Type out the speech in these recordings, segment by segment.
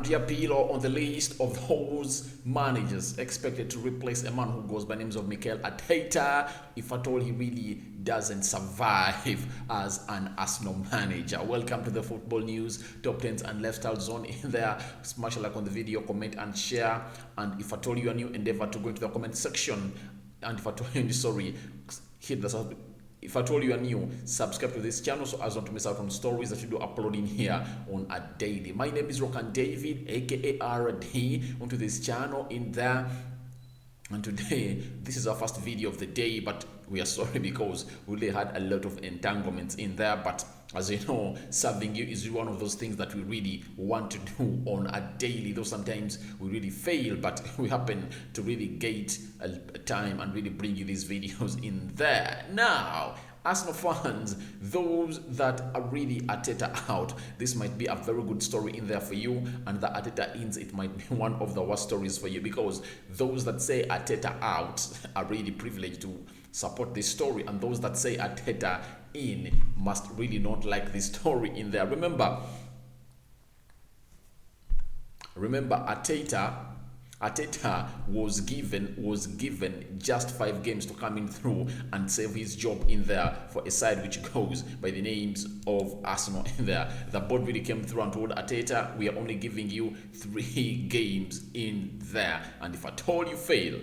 Andrea Pirlo on the list of those managers expected to replace a man who goes by names of Mikel Arteta, if at all he really doesn't survive as an Arsenal manager. Welcome to the football news, top 10s and lifestyle zone in there. Smash a like on the video, comment and share. And if at all you are new, endeavor to go into the comment section. And if at all hit the subscribe. If at all you are new, subscribe to this channel so as not to miss out on stories that we do uploading here on a daily. My name is Rokani David, aka RD, onto this channel in there. And today, this is our first video of the day, but we are sorry because we really had a lot of entanglements in there. But as you know, serving you is one of those things that we really want to do on a daily, though sometimes we really fail, but we happen to really get a time and really bring you these videos in there. Now, Arsenal fans, those that are really Arteta out, this might be a very good story in there for you, and the Arteta ins, it might be one of the worst stories for you, because those that say Arteta out are really privileged to support this story, and those that say Arteta in must really not like this story in there. Remember Arteta was given just 5 games to come in through and save his job in there for a side which goes by the names of Arsenal in there. The board really came through and told Arteta, we are only giving you 3 games in there, and if at all you fail,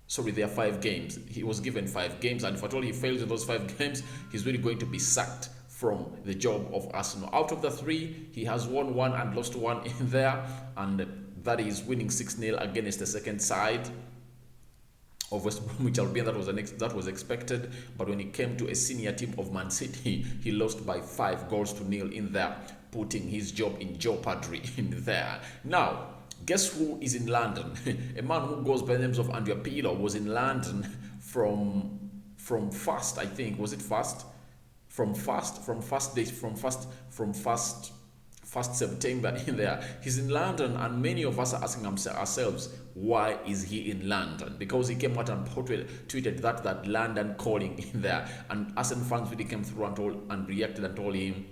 sorry, there are 5 games. He was given 5 games, and if at all he fails in those 5 games, he's really going to be sacked from the job of Arsenal. Out of the 3, he has won 1 and lost 1 in there, and that is winning 6-0 against the second side of West Bromwich Albion. That was expected, but when it came to a senior team of Man City, he lost by 5-0 in there, putting his job in jeopardy in there. Now, guess who is in London? A man who goes by the names of Andrea Pirlo was in London from first, I think, was it first? From first September in there. He's in London, and many of us are asking ourselves, why is he in London? Because he came out and tweeted that London calling in there, and Arsenal fans really came through and reacted and told him,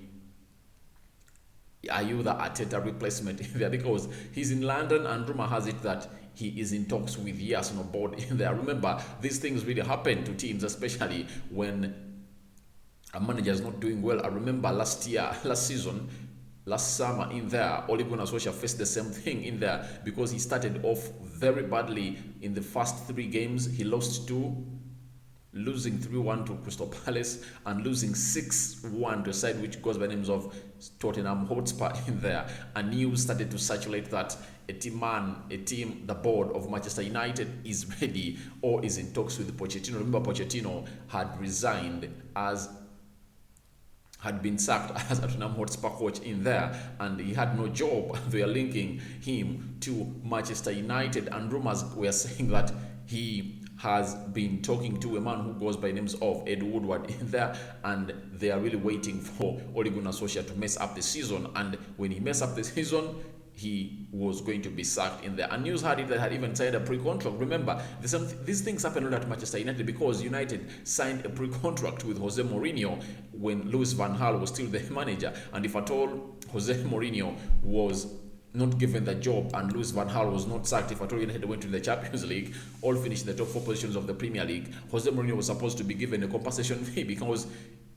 are you the Arteta replacement in there? Because he's in London, and rumor has it that he is in talks with the Arsenal board in there. Remember, these things really happen to teams, especially when a manager is not doing well. I remember last summer in there, Ole Gunnar Solskjaer faced the same thing in there, because he started off very badly in the first 3 games. He lost 2, losing 3-1 to Crystal Palace and losing 6-1 to a side which goes by names of Tottenham Hotspur in there. And news started to circulate that the board of Manchester United is ready or is in talks with Pochettino. Remember, Pochettino had been sacked as a Tottenham Hotspur coach in there, and he had no job. They are linking him to Manchester United, and rumors were saying that he has been talking to a man who goes by names of Eduardo in there, and they are really waiting for Ole Gunnar Solskjaer to mess up the season. And when he mess up the season, he was going to be sacked in there. And news had it that had even signed a pre-contract. Remember, these things happened at Manchester United because United signed a pre-contract with Jose Mourinho when Louis van Gaal was still the manager. And if at all Jose Mourinho was not given the job and Louis van Gaal was not sacked, if at all United went to the Champions League, all finished in the top 4 positions of the Premier League, Jose Mourinho was supposed to be given a compensation fee, because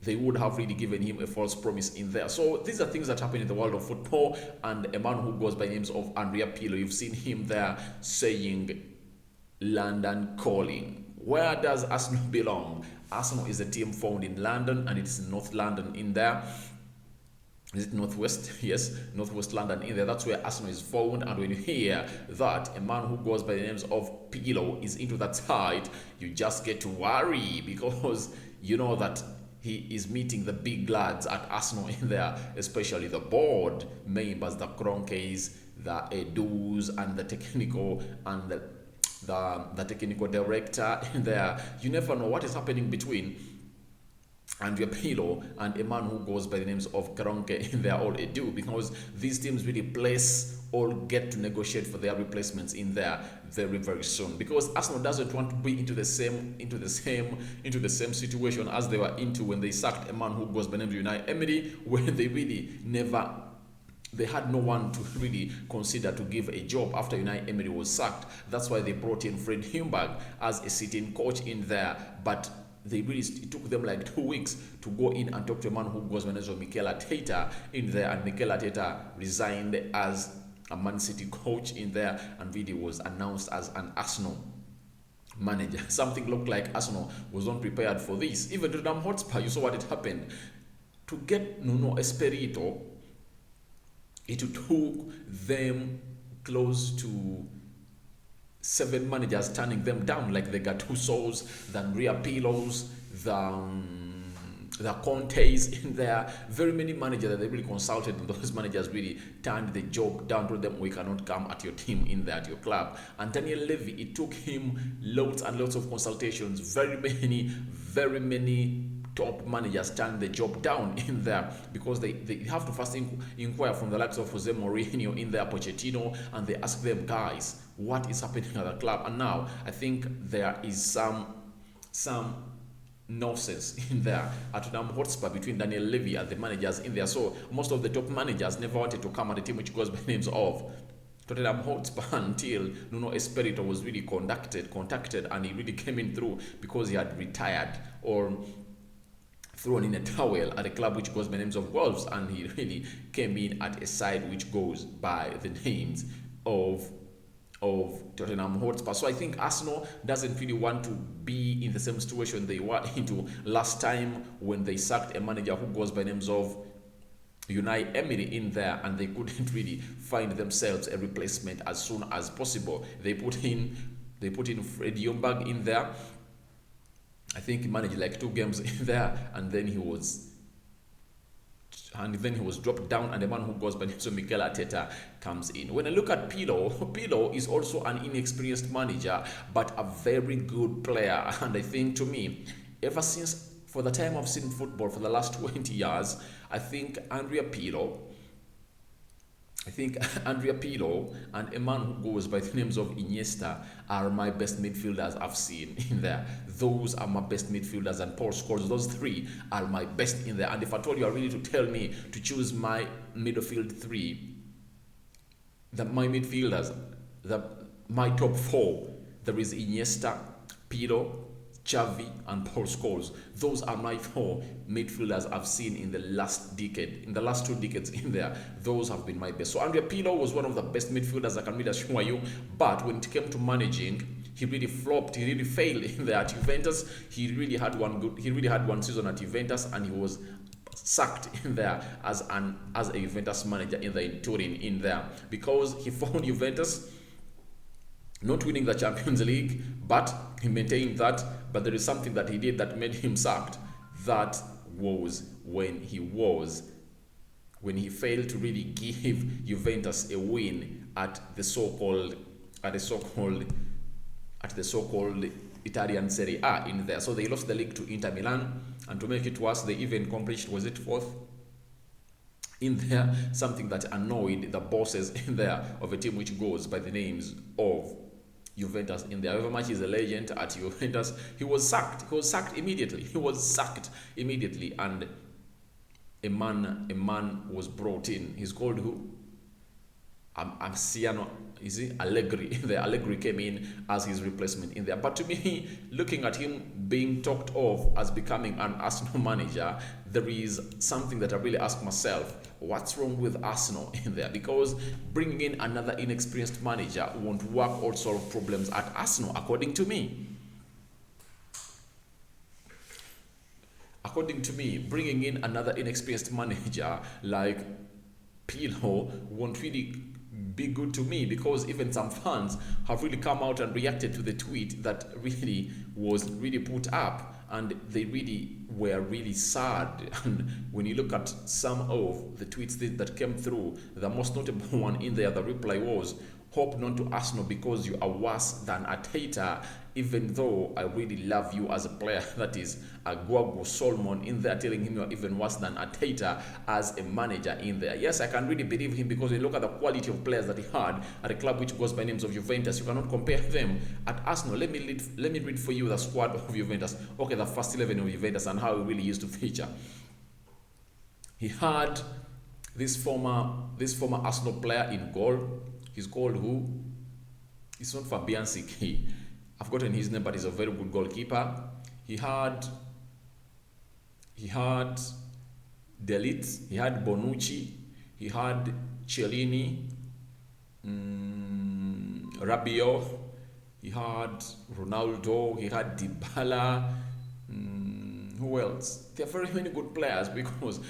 they would have really given him a false promise in there. So these are things that happen in the world of football, and a man who goes by names of Andrea Pirlo, you've seen him there saying London calling. Where does Arsenal belong? Arsenal is a team found in London, and it's North London in there. Is it Northwest? Yes, Northwest London in there. That's where Arsenal is found. And when you hear that a man who goes by the names of Pirlo is into that side, you just get to worry, because you know that he is meeting the big lads at Arsenal in there, especially the board members, the Kroenkes, the Edus, and the technical and the technical director in there. You never know what is happening between Andrea Pirlo and a man who goes by the names of Kroenke in there, all they do, because these teams really all get to negotiate for their replacements in there very, very soon, because Arsenal doesn't want to be into the same situation as they were into when they sacked a man who goes by the name of Unai Emery, when they really never they had no one to really consider to give a job after Unai Emery was sacked. That's why they brought in Fred Humberg as a sitting coach in there. But it took them like 2 weeks to go in and talk to a man who goes by the name of Mikel Arteta in there, and Mikel Arteta resigned as a Man City coach in there, and really was announced as an Arsenal manager. Something looked like Arsenal was not prepared for this. Even Tottenham Hotspur, you saw what it happened. To get Nuno Espirito, it took them close to 7 managers turning them down, like the Gattusos, the Andrea Pirlos, the Contes in there. Very many managers that they really consulted, and those managers really turned the job down, to them, we cannot come at your team in there, at your club. And Daniel Levy, it took him lots and lots of consultations. Very many top managers turn the job down in there, because they have to first inquire from the likes of Jose Mourinho in there, Pochettino, and they ask them, guys, what is happening at the club? And now I think there is some nonsense in there at Tottenham Hotspur between Daniel Levy and the managers in there. So most of the top managers never wanted to come at a team which goes by names of Tottenham Hotspur until Nuno Espirito was really contacted, and he really came in through, because he had retired or thrown in a towel at a club which goes by names of Wolves, and he really came in at a side which goes by the names of Tottenham Hotspur. So I think Arsenal doesn't really want to be in the same situation they were into last time, when they sacked a manager who goes by names of Unai Emery in there, and they couldn't really find themselves a replacement as soon as possible. They put in Fred Ljungberg in there. I think he managed like 2 games in there, and then he was dropped down, and the man who goes by the name of Mikel Arteta comes in. When I look at Pirlo is also an inexperienced manager, but a very good player. And I think, to me, ever since, for the time I've seen football for the last 20 years, I think Andrea Pirlo and a man who goes by the names of Iniesta are my best midfielders I've seen in there. Those are my best midfielders, and Paul Scholes, those 3 are my best in there. And if I told you are really to tell me to choose my midfield 3, my top 4, there is Iniesta, Pirlo, Xavi, and Paul Scholes. Those are my 4 midfielders I've seen in the last decade, in the last 2 decades in there. Those have been my best. So Andrea Pirlo was one of the best midfielders, I can really assure you. But when it came to managing, he really flopped. He really failed in there at Juventus. He really had one season at Juventus, and he was sacked in there as a Juventus manager in Turin in there, because he found Juventus not winning the Champions League, but he maintained that. But there is something that he did that made him sacked. That was when he failed to really give Juventus a win at the so-called Italian Serie A in there. So they lost the league to Inter Milan, and to make it worse, they even accomplished, was it 4th in there, something that annoyed the bosses in there of a team which goes by the names of Juventus in there. However much he's a legend at Juventus, he was sacked immediately, and a man was brought in. He's called who? Amsiano, is it Allegri? The Allegri came in as his replacement in there. But to me, looking at him being talked of as becoming an Arsenal manager, there is something that I really ask myself: what's wrong with Arsenal in there? Because bringing in another inexperienced manager won't work or solve problems at Arsenal, according to me. According to me, bringing in another inexperienced manager like Pirlo won't really be good to me, because even some fans have really come out and reacted to the tweet that really was really put up, and they really were really sad. And when you look at some of the tweets that came through, the most notable one in there, the reply was, "Hope not to Arsenal because you are worse than Arteta, even though I really love you as a player." That is Aguago Solomon in there telling him you're even worse than Arteta as a manager in there. Yes, I can really believe him, because when you look at the quality of players that he had at a club which goes by names of Juventus, you cannot compare them at Arsenal. Let me read for you the squad of Juventus. Okay, the first 11 of Juventus and how he really used to feature. He had This former Arsenal player in goal, he's called who? It's not Fabianski. I've forgotten his name, but he's a very good goalkeeper. He had Delit, he had Bonucci, he had Cellini, Rabiot, he had Ronaldo, he had Dybala. Who else? There are very many good players because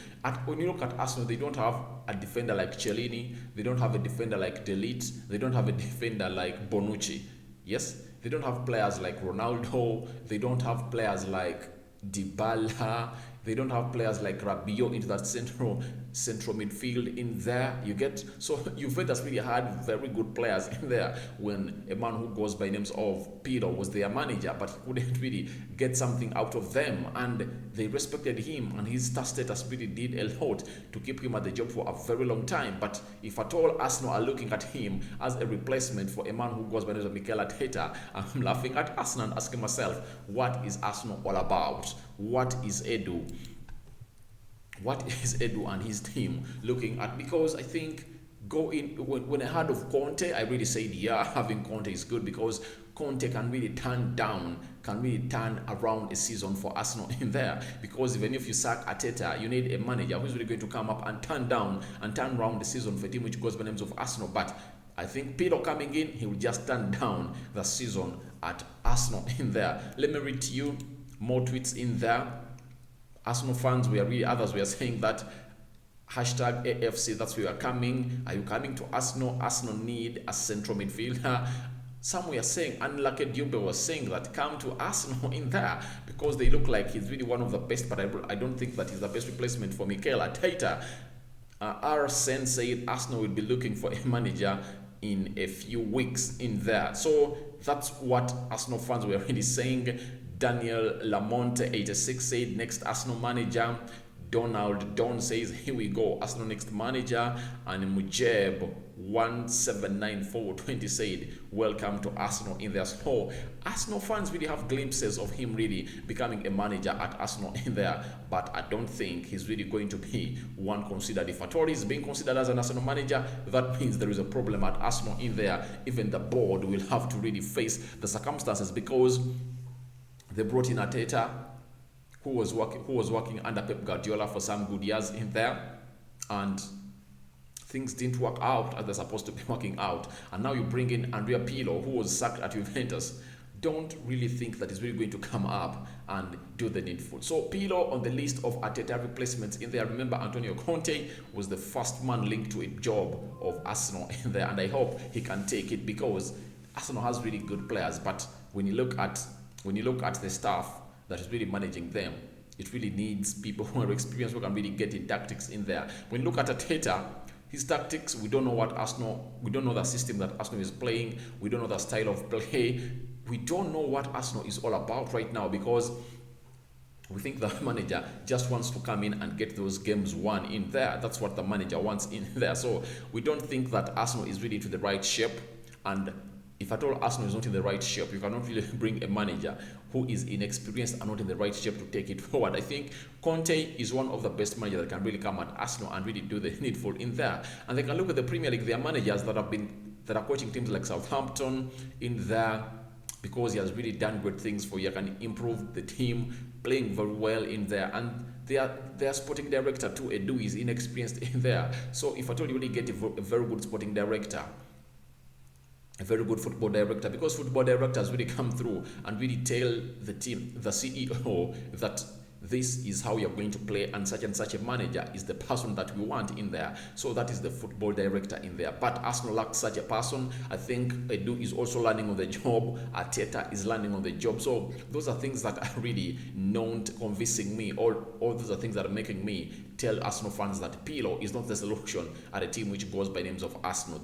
when you look at Arsenal, they don't have a defender like Cellini, they don't have a defender like Delit, they don't have a defender like Bonucci. Yes, they don't have players like Ronaldo, they don't have players like Dybala, they don't have players like Rabiot into that central midfield in there. You get, so Juventus really had very good players in there when a man who goes by names of Pirlo was their manager, but he couldn't really get something out of them, and they respected him, and his star status really did a lot to keep him at the job for a very long time. But if at all Arsenal are looking at him as a replacement for a man who goes by the name of Mikel Arteta, I'm laughing at Arsenal and asking myself, what is Arsenal all about? What is Edu? What is Edu and his team looking at? Because I think when I heard of Conte, I really said, yeah, having Conte is good because Conte can really turn around a season for Arsenal in there. Because even if you sack Arteta, you need a manager who's really going to come up and turn around the season for a team which goes by the names of Arsenal. But I think Pirlo coming in, he will just turn down the season at Arsenal in there. Let me read to you more tweets in there. Arsenal fans others were saying that hashtag AFC, that's where you are coming. Are you coming to Arsenal? Arsenal need a central midfielder. Some were saying, Unlucky Dube was saying that come to Arsenal in there because they look like he's really one of the best, but I don't think that he's the best replacement for Mikel Arteta. Arsene said Arsenal will be looking for a manager in a few weeks in there. So that's what Arsenal fans were really saying. Daniel Lamonte 86 said next Arsenal manager. Donald Don says here we go, Arsenal next manager. And Mujeb 179420 said welcome to Arsenal in there. So Arsenal fans really have glimpses of him really becoming a manager at Arsenal in there, but I don't think he's really going to be one considered. If at all he's being considered as an Arsenal manager, that means there is a problem at Arsenal in there. Even the board will have to really face the circumstances because they brought in Arteta, who was working under Pep Guardiola for some good years in there, and things didn't work out as they're supposed to be working out. And now you bring in Andrea Pirlo, who was sacked at Juventus. Don't really think that he's really going to come up and do the needful. So Pirlo on the list of Arteta replacements in there. Remember, Antonio Conte was the first man linked to a job of Arsenal in there, and I hope he can take it because Arsenal has really good players. But when you look at the staff that is really managing them, it really needs people who are experienced, who can really get in tactics in there. When you look at Arteta, his tactics, we don't know the system that Arsenal is playing, we don't know the style of play, we don't know what Arsenal is all about right now because we think the manager just wants to come in and get those games won in there. That's what the manager wants in there. So we don't think that Arsenal is really to the right shape, and if at all Arsenal is not in the right shape, you cannot really bring a manager who is inexperienced and not in the right shape to take it forward. I think Conte is one of the best managers that can really come at Arsenal and really do the needful in there. And they can look at the Premier League, their managers that are coaching teams like Southampton in there, because he has really done great things for you, can improve the team, playing very well in there. And their sporting director too, Edu, is inexperienced in there. So if at all you really get a very good sporting director, a very good football director, because football directors really come through and really tell the team, the CEO, that this is how you're going to play and such a manager is the person that we want in there. So that is the football director in there. But Arsenal lacks such a person. I think Edu is also learning on the job. Arteta is learning on the job. So those are things that are really not convincing me. All those are things that are making me tell Arsenal fans that Pirlo is not the solution at a team which goes by names of Arsenal.